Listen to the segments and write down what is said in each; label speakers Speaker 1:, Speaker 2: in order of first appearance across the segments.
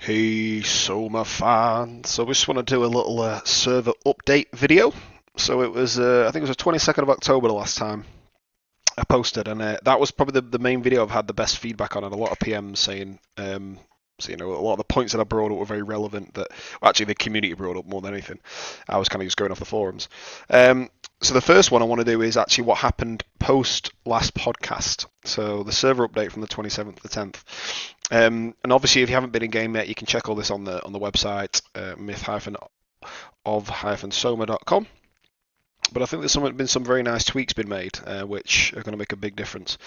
Speaker 1: Hey, Soma fan. So we just want to do a little server update video. So it was, I think it was the 22nd of October the last time I posted, and that was probably the main video I've had the best feedback on, and a lot of PMs saying, so a lot of the points that I brought up were very relevant. That well, actually the community brought up more than anything. I was kind of just going off the forums. So the first one I want to do is actually what happened post last podcast. So the server update from the 27th to the 10th. And obviously, if you haven't been in game yet, you can check all this on the website myth-of-soma.com. But I think there's been some very nice tweaks been made, which are going to make a big difference.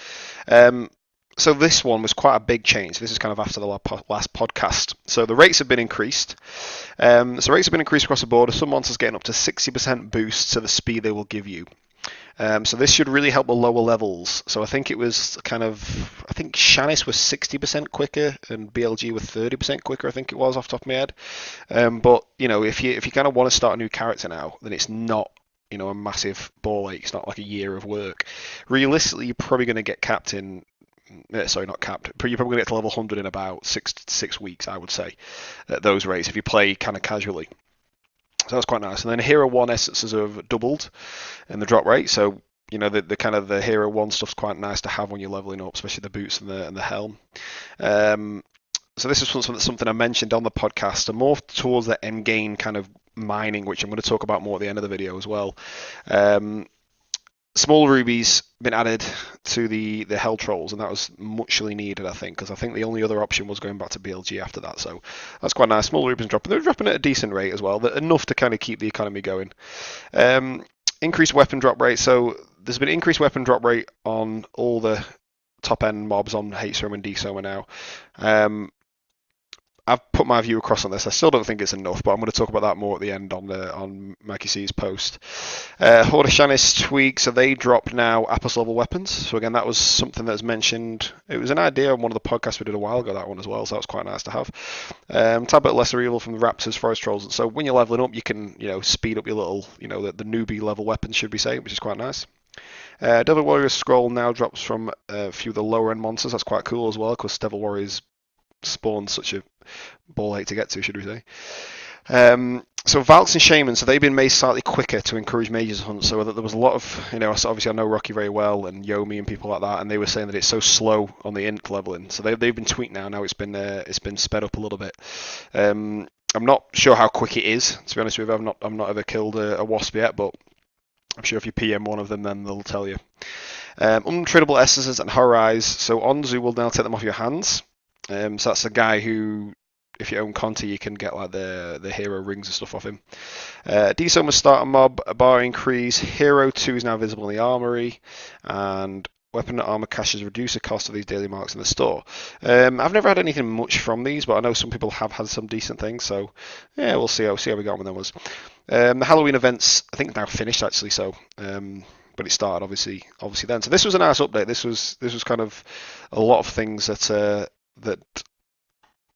Speaker 1: So this one was quite a big change. This is kind of after the last podcast. So the rates have been increased. So rates have been increased across the board. Some monsters getting up to 60% boost to the speed they will give you. So this should really help the lower levels. So I think it was I think Shanice was 60% quicker and BLG was 30% quicker. I think it was off the top of my head. But if you kind of want to start a new character now, then it's not a massive ball ache. It's not like a year of work. Realistically, you're probably going to get capped in. Sorry, not capped. But you're probably going to get to level 100 in about 6 weeks, I would say, at those rates if you play kind of casually. So that's quite nice. And then Hero 1 essences have doubled in the drop rate. So the kind of the Hero 1 stuff's quite nice to have when you're leveling up, especially the boots and the helm. So this is something I mentioned on the podcast, and more towards the end game kind of mining, which I'm going to talk about more at the end of the video as well. Small rubies been added to the hell trolls, and that was muchly needed, I think, because I think the only other option was going back to BLG after that. So that's quite nice. Small rubies dropping. They're dropping at a decent rate as well, enough to kind of keep the economy going. Increased weapon drop rate. So there's been increased weapon drop rate on all the top end mobs on H-Soma and D-Soma now. I've put my view across on this. I still don't think it's enough, but I'm going to talk about that more at the end on Mikey C's post. Horde of Shanice tweak, so they drop now Apis level weapons. So again, that was something that was mentioned. It was an idea on one of the podcasts we did a while ago, that one as well, so that was quite nice to have. Tad bit lesser evil from the Raptors, Forest Trolls. And so when you're leveling up, you can speed up your little, the newbie level weapons, should we say, which is quite nice. Devil Warrior's Scroll now drops from a few of the lower end monsters. That's quite cool as well, because Devil Warriors spawned such a ball ache to get to, should we say. So Valks and Shaman, so they've been made slightly quicker to encourage mages hunt. So that there was a lot of, obviously I know Rocky very well and Yomi and people like that, and they were saying that it's so slow on the int leveling. So they've been tweaked now. Now it's been sped up a little bit. I'm not sure how quick it is, to be honest with you. I've not ever killed a wasp yet, but I'm sure if you PM one of them, then they'll tell you. Untradable essences and horror eyes. So Onzu will now take them off your hands. So that's a guy who, if you own Conti, you can get like the hero rings and stuff off him. D-Soma starter mob, bar increase. Hero 2 is now visible in the armory. And weapon and armor caches reduce the cost of these daily marks in the store. I've never had anything much from these, but I know some people have had some decent things. So yeah, we'll see how we got on with them was. The Halloween events, I think now finished actually. So. But it started obviously then. So this was a nice update. This was kind of a lot of things that.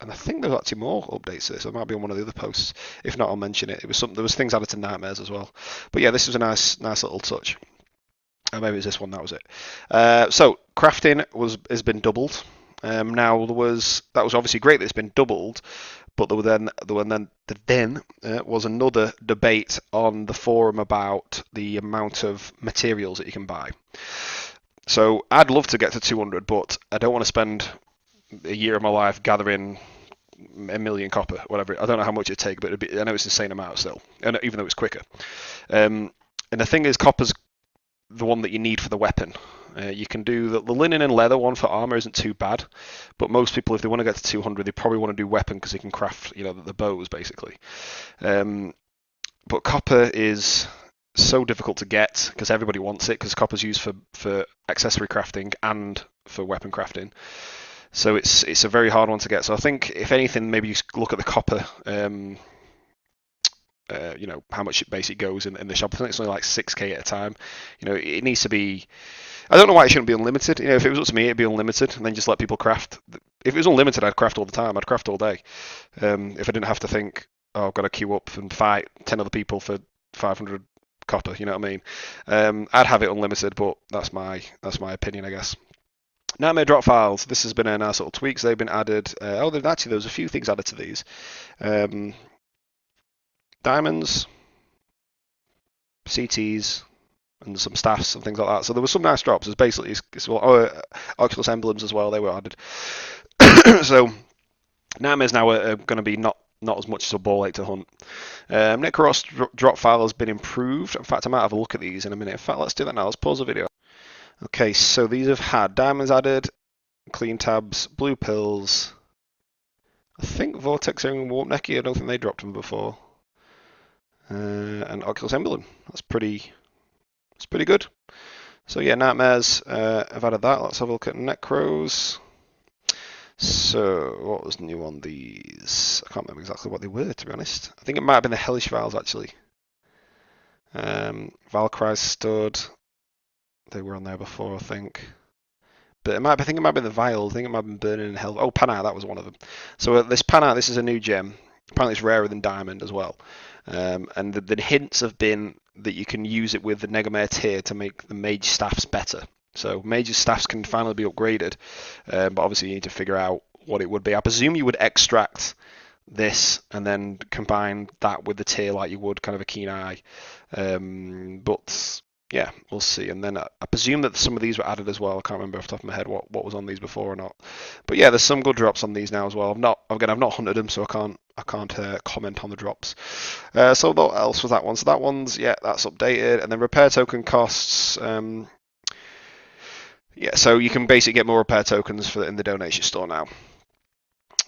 Speaker 1: And I think there's actually more updates to this. It might be on one of the other posts. If not, I'll mention it. There was things added to Nightmares as well. But yeah, this was a nice little touch. Maybe it's this one. That was it. So crafting has been doubled. Now that was obviously great that it's been doubled, but there was another debate on the forum about the amount of materials that you can buy. So I'd love to get to 200, but I don't want to spend a year of my life gathering a million copper, whatever. I don't know how much it'd take, but I know it's an insane amount still, and even though it's quicker. And the thing is, copper's the one that you need for the weapon. You can do the linen and leather one for armor isn't too bad, but most people, if they want to get to 200, they probably want to do weapon because they can craft, the bows basically. But copper is so difficult to get because everybody wants it, because copper's used for accessory crafting and for weapon crafting. So it's a very hard one to get. So I think, if anything, maybe you look at the copper, how much it basically goes in the shop. I think it's only like 6k at a time. It needs to be. I don't know why it shouldn't be unlimited. If it was up to me, it'd be unlimited, and then just let people craft. If it was unlimited, I'd craft all the time. I'd craft all day. If I didn't have to think, oh, I've got to queue up and fight 10 other people for 500 copper. You know what I mean? I'd have it unlimited, but that's my opinion, I guess. Nightmare drop files. This has been a nice little tweaks. They've been added. There was a few things added to these. Diamonds, CTs, and some staffs and things like that. So there were some nice drops. Oculus emblems as well. They were added. So Nightmare's now going to be not as much as a ball ache to hunt. Necros drop file has been improved. In fact, I might have a look at these in a minute. In fact, let's do that now. Let's pause the video. Okay, so these have had diamonds added, clean tabs, blue pills. I think Vortex Ring and Warp Necky. I don't think they dropped them before. And Oculus Emblem. That's pretty good. So yeah, Nightmares, I've added that. Let's have a look at Necros. So what was new on these? I can't remember exactly what they were, to be honest. I think it might have been the Hellish Vials, actually. Valkyrie Stud. They were on there before, I think. But I think it might be the Vials. I think it might have been Burning in Hell. Oh, Panite, that was one of them. So this Panite, this is a new gem. Apparently it's rarer than Diamond as well. And the hints have been that you can use it with the Negamare tier to make the Mage Staffs better. So Mage's Staffs can finally be upgraded, but obviously you need to figure out what it would be. I presume you would extract this and then combine that with the tier like you would kind of a Keen Eye. But yeah, we'll see. And then I presume that some of these were added as well. I can't remember off the top of my head what was on these before or not. But yeah, there's some good drops on these now as well. I've not hunted them, so I can't comment on the drops. So what else was that one? So that one's that's updated. And then repair token costs. Yeah, so you can basically get more repair tokens in the donation store now.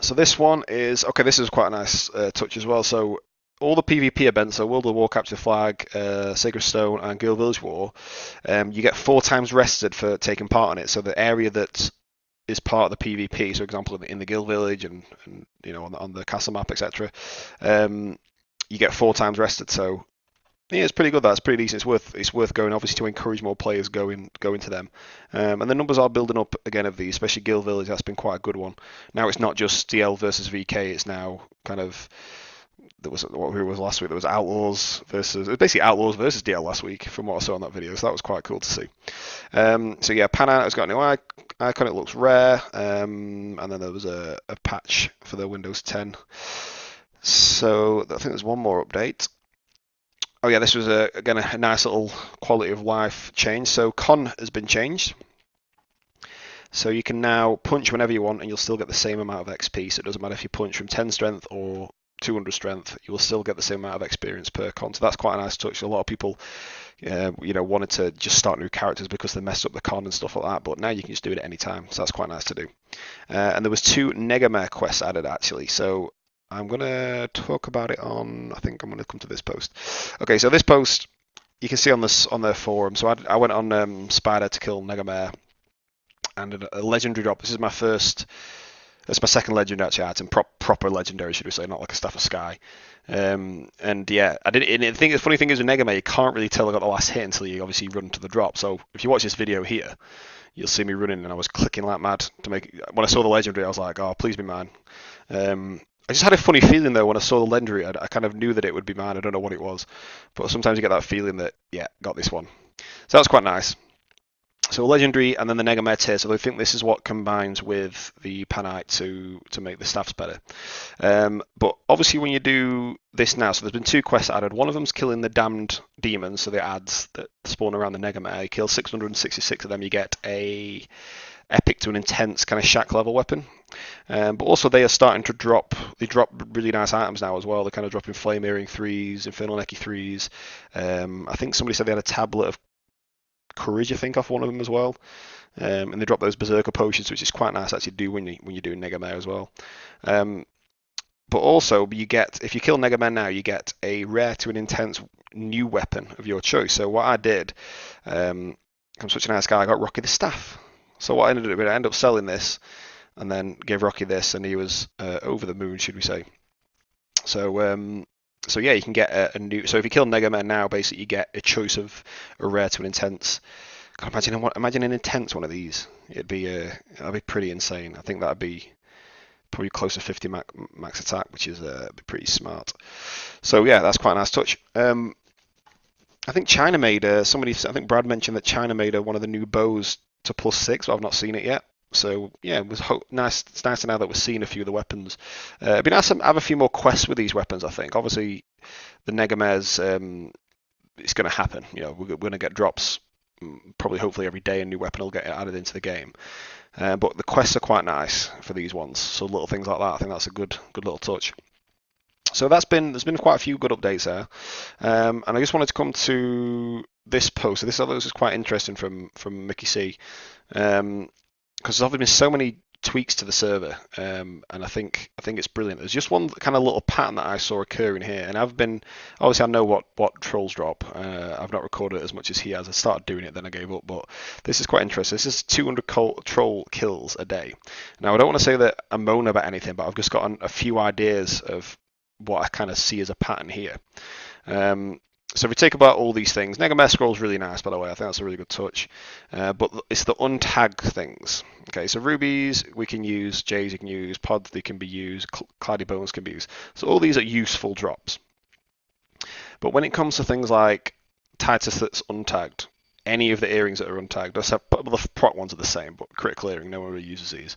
Speaker 1: So this one is okay. This is quite a nice touch as well. So all the PvP events, so World of War Capture Flag, Sacred Stone, and Guild Village War, you get 4 times rested for taking part in it. So the area that is part of the PvP, so for example in the Guild Village and you know on the castle map, etc., you get 4 times rested. So yeah, it's pretty good. That's pretty decent. It's worth going, obviously, to encourage more players go into them. And the numbers are building up again of these, especially Guild Village. That's been quite a good one. Now it's not just DL versus VK. It's now kind of who was last week. There was Outlaws versus Outlaws versus DL last week, from what I saw on that video. So that was quite cool to see. So yeah, Panite has got a new icon. It looks rare. And then there was a patch for the Windows 10. So I think there's one more update. Oh yeah, this was again a nice little quality of life change. So con has been changed. So you can now punch whenever you want and you'll still get the same amount of XP. So it doesn't matter if you punch from 10 strength or 200 strength, you will still get the same amount of experience per con. So that's quite a nice touch. A lot of people wanted to just start new characters because they messed up the con and stuff like that, but now you can just do it at any time. So that's quite nice to do. And there was 2 Negamare quests added actually. So I'm going to talk about it I think I'm going to come to this post. Okay, so this post, you can see on their forum. So I went on Spider to kill Negamare, and a legendary drop. This is my first, that's my second legendary actually. It's proper legendary, should we say, not like a Staff of Sky. And yeah, I did. And the funny thing is with Negamare, you can't really tell I got the last hit until you obviously run to the drop. So if you watch this video here, you'll see me running, and I was clicking like mad to make. When I saw the legendary, I was like, oh, please be mine. I just had a funny feeling though when I saw the legendary. I kind of knew that it would be mine. I don't know what it was, but sometimes you get that feeling that got this one. So that's quite nice. So legendary and then the Negamare tier. So I think this is what combines with the Panite to make the staffs better. But obviously when you do this now, so there's been 2 quests added. One of them's killing the damned demons, so the ads that spawn around the Negamare. You kill 666 of them, you get a epic to an intense kind of shack level weapon. But also they are starting to drop really nice items now as well. They're kind of dropping Flame Earring 3s, Infernal Necky 3s. I think somebody said they had a tablet of courage, I think, off one of them as well. And they drop those Berserker potions, which is quite nice actually to do when you're doing Negamare as well. But also you get, if you kill Negamare now, you get a rare to an intense new weapon of your choice. So what I did, I'm such a nice guy, I got Rocky the Staff. So what I ended up doing, I ended up selling this and then gave Rocky this, and he was over the moon, should we say. So yeah, you can get a new. So if you kill Negamare now, basically you get a choice of a rare to an intense. God, imagine an intense one of these. That'd be pretty insane. I think that'd be probably close to 50 max attack, which is pretty smart. So yeah, that's quite a nice touch. I think China made I think Brad mentioned that China made one of the new bows to +6, but I've not seen it yet. So yeah, it was nice. It's nice to know that we're seeing a few of the weapons. It'd be nice to have a few more quests with these weapons. I think obviously the Negamez, it's going to happen. We're going to get drops. Probably, hopefully, every day a new weapon will get added into the game. But the quests are quite nice for these ones. So little things like that, I think that's a good little touch. So there's been quite a few good updates there, and I just wanted to come to this post. So this is quite interesting from Mickey C, because there's obviously been so many tweaks to the server, and I think it's brilliant. There's just one kind of little pattern that I saw occurring here, and obviously I know what trolls drop. I've not recorded it as much as he has. I started doing it, then I gave up. But this is quite interesting. This is 200 troll kills a day. Now I don't want to say that I'm moaning about anything, but I've just got a few ideas of what I kind of see as a pattern here. So if we take about all these things, Negamess scroll's really nice, by the way. I think that's a really good touch. But it's the untagged things. Okay, so rubies we can use, J's you can use, pods they can be used, cloudy bones can be used. So all these are useful drops. But when it comes to things like Titus that's untagged, any of the earrings that are untagged, the proc ones are the same, but critical earring, no one really uses these.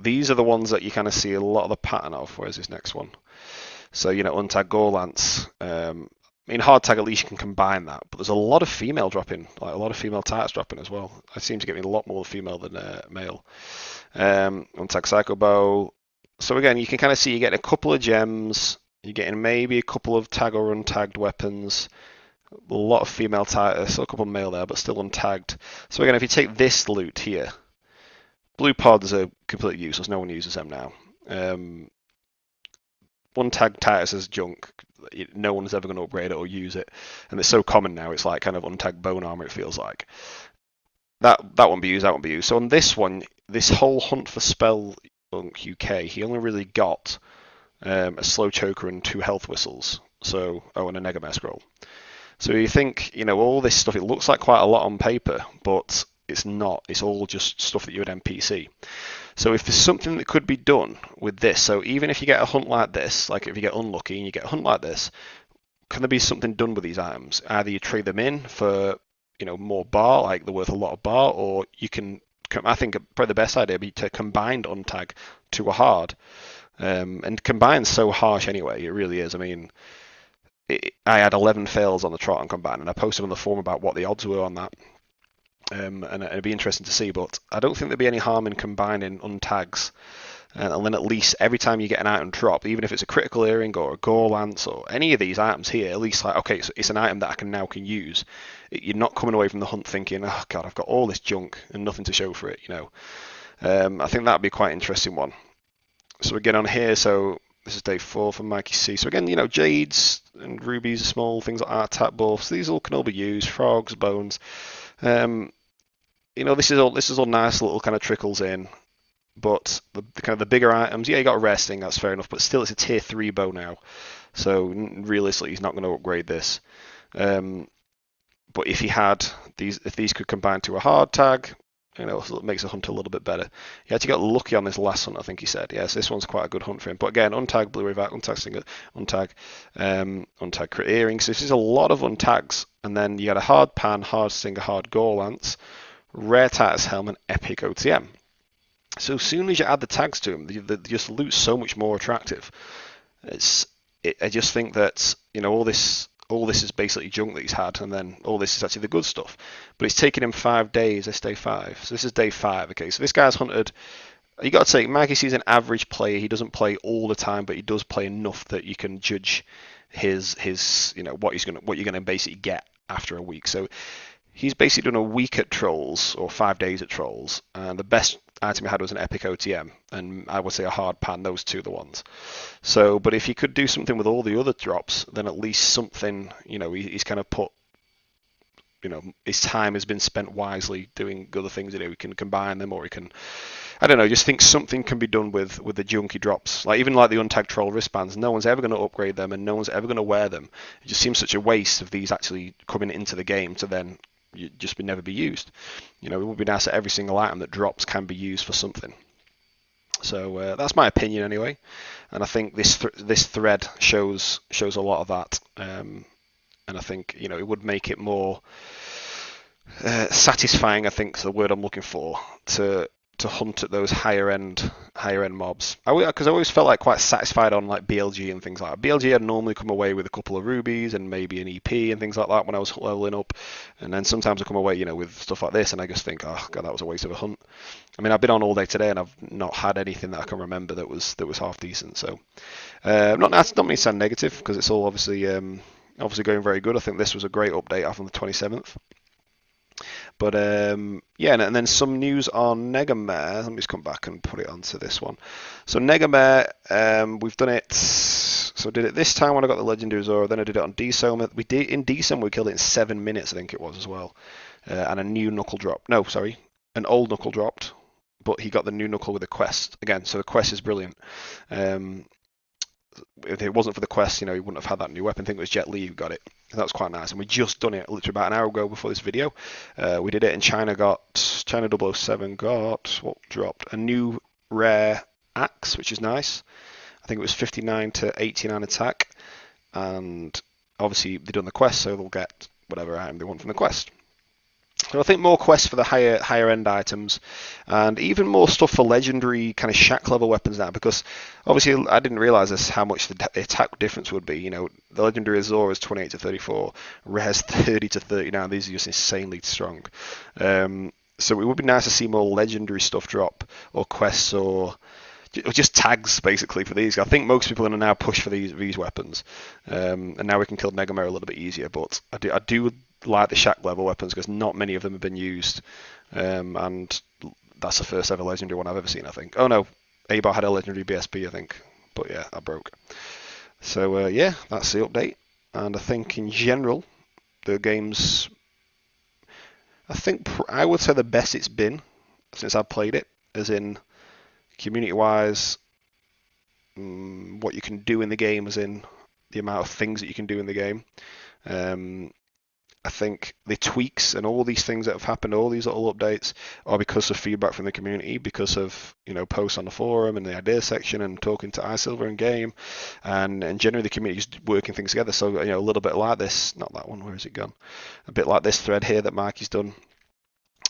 Speaker 1: These are the ones that you kind of see a lot of the pattern of. Where's this next one? So, untag Gorlance. Hard tag, at least you can combine that. But there's a lot of female dropping, like a lot of female Titus dropping as well. I seem to get a lot more female than male. Untag Psycho Bow. So again, you can kind of see you're getting a couple of gems. You're getting maybe a couple of tag or untagged weapons. A lot of female Titus, a couple of male there, but still untagged. So again, if you take this loot here, blue pods are completely useless. No one uses them now. Untagged Titus is junk. No one's ever going to upgrade it or use it, and it's so common now. It's like kind of untagged bone armor. It feels like that won't be used. That won't be used. So on this one, this whole hunt for spell UK, he only really got a slow choker and 2 health whistles. So and a Negamess scroll. So you think all this stuff. It looks like quite a lot on paper, but it's not. It's all just stuff that you would NPC. So if there's something that could be done with this, so even if you get a hunt like this, like if you get unlucky and you get a hunt like this, can there be something done with these items? Either you trade them in for more bar, like they're worth a lot of bar, or you can. I think probably the best idea would be to combine untag to a hard, and combine's so harsh anyway. It really is. I had 11 fails on the trot on combine, and I posted on the forum about what the odds were on that. And it'd be interesting to see, but I don't think there'd be any harm in combining untags, and then at least every time you get an item drop, even if it's a critical earring or a gore lance or any of these items here, at least like okay, it's an item that I can use. You're not coming away from the hunt thinking, oh god, I've got all this junk and nothing to show for it. I think that'd be quite an interesting one. So again on here, so this is day 4 for Mikey C. So again, jades and rubies are small things like art tap buffs. These can all be used. Frogs, bones. This is all nice little kind of trickles in, but the kind of the bigger items, yeah, you got a resting, that's fair enough, but still it's a tier 3 bow now, so realistically he's not going to upgrade this. But if these could combine to a hard tag, so it makes the hunt a little bit better. He actually got lucky on this last hunt, I think he said. Yes, this one's quite a good hunt for him. But again, untag Blue River, untag Singer, untag Crit Earrings. This is a lot of untags. And then you got a hard pan, hard Singer, hard Gore Lance, rare Titus Helm, and epic OTM. So as soon as you add the tags to them, the just loot's so much more attractive. I just think that all this is basically junk that he's had, and then all this is actually the good stuff. But it's taken him 5 days. This day 5. So this is day 5. Okay, so this guy's hunted. You got to say, Mikey C's an average player. He doesn't play all the time, but he does play enough that you can judge his what you're gonna basically get after a week. So he's basically done a week at Trolls or 5 days at Trolls, and the best item he had was an epic OTM, and I would say a hard pan. Those two are the ones. So, but if he could do something with all the other drops, then at least something, he's kind of put, his time has been spent wisely doing other things. He can combine them, or he can, I don't know, just think something can be done with the junky drops. Like even like the untagged troll wristbands, no one's ever going to upgrade them, and no one's ever going to wear them. It just seems such a waste of these actually coming into the game to then just never be used. It would be nice that every single item that drops can be used for something. So that's my opinion anyway, and I think this thread shows a lot of that. And I think it would make it more satisfying, I think, is the word I'm looking for, to hunt at those higher end mobs. Because I always felt like quite satisfied on like BLG and things like that. BLG I'd normally come away with a couple of rubies and maybe an EP and things like that when I was leveling up, and then sometimes I come away, with stuff like this, and I just think, oh god, that was a waste of a hunt. I mean, I've been on all day today and I've not had anything that I can remember that was half decent. So not me sound negative because it's all obviously going very good. I think this was a great update after the 27th. But yeah, and then some news on Negamare. Let me just come back and put it onto this one. So Negamare, we've done it. So I did it this time when I got the Legendary Zora. Then I did it on D-Soma. We did in D-Soma. We killed it in 7 minutes, I think it was as well. And a new knuckle drop. No, sorry, an old knuckle dropped, but he got the new knuckle with a quest again. So the quest is brilliant. If it wasn't for the quest, he wouldn't have had that new weapon. I think it was Jet Li who got it. And that was quite nice. And we just done it literally about an hour ago before this video. We did it, and China 007 got what dropped a new rare axe, which is nice. I think it was 59 to 89 attack, and obviously they've done the quest, so they'll get whatever item they want from the quest. So I think more quests for the higher end items, and even more stuff for legendary kind of shack level weapons now. Because obviously I didn't realize this how much the attack difference would be. The legendary Azor is 28 to 34, rares 30 to 39. These are just insanely strong. So it would be nice to see more legendary stuff drop, or quests, or just tags basically for these. I think most people are going to now push for these weapons, and now we can kill Negamare a little bit easier. But I do like the shack level weapons because not many of them have been used, and that's the first ever legendary one I've ever seen, I think. Oh no, Abar had a legendary BSB, I think, but yeah, that broke. So yeah, that's the update, and I think in general the game's, I think I would say the best it's been since I've played it, as in community wise, what you can do in the game, as in the amount of things that you can do in the game. I think the tweaks and all these things that have happened, all these little updates, are because of feedback from the community, because of posts on the forum and the ideas section, and talking to iSilver and game, and generally the community is working things together. So a little bit like this, not that one, where has it gone? A bit like this thread here that Mikey's done,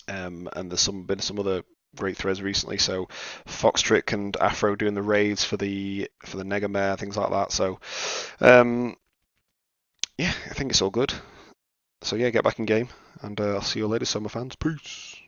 Speaker 1: and there's been some other great threads recently. So Foxtrick and Afro doing the raids for the Negamare, things like that. So yeah, I think it's all good. So yeah, get back in game, and I'll see you later, Soma fans. Peace.